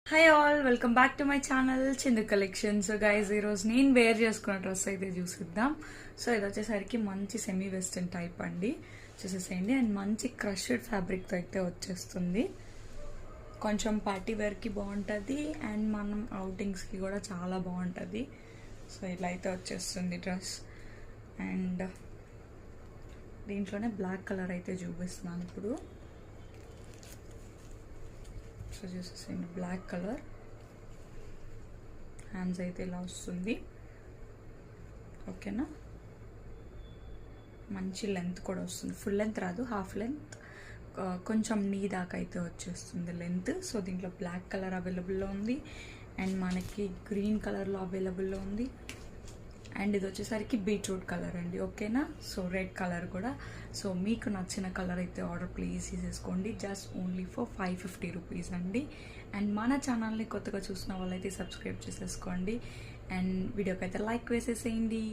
Hi all, welcome back to my channel Chindu collection. So guys, ఈరోజు నేను wear చేసుకున్న dress అయితే చూసిద్దాం. సో ఇది వచ్చేసరికి మంచి సెమీ వెస్టర్న్ టైప్ అండి, చూసేసేయండి. అండ్ మంచి క్రష్డ్ ఫ్యాబ్రిక్తో అయితే వచ్చేస్తుంది. కొంచెం పార్టీ వేర్కి బాగుంటుంది అండ్ మనం అవుటింగ్స్కి కూడా చాలా బాగుంటుంది. సో ఇలా అయితే వచ్చేస్తుంది డ్రెస్. అండ్ దీంట్లోనే బ్లాక్ కలర్ అయితే చూపిస్తున్నాను ఇప్పుడు. సో చూసేసేయండి, బ్లాక్ కలర్, హ్యాండ్స్ అయితే ఇలా వస్తుంది. ఓకేనా, మంచి లెంత్ కూడా వస్తుంది. ఫుల్ లెంత్ రాదు, హాఫ్ లెంత్, కొంచెం నీ దాకా అయితే వచ్చేస్తుంది లెంత్. సో దీంట్లో బ్లాక్ కలర్ అవైలబుల్లో ఉంది అండ్ మనకి గ్రీన్ కలర్లో అవైలబుల్లో ఉంది. అండ్ ఇది వచ్చేసరికి బీట్రూట్ కలర్ అండి. ఓకేనా, సో రెడ్ కలర్ కూడా. సో మీకు నచ్చిన కలర్ అయితే ఆర్డర్ ప్లీజ్ చేసేసుకోండి. జస్ట్ ఓన్లీ ఫర్ 550 రూపీస్ అండి. అండ్ మన ఛానల్ని కొత్తగా చూసిన వాళ్ళైతే సబ్స్క్రైబ్ చేసేసుకోండి అండ్ వీడియోకి అయితే లైక్ వేసేసేయండి.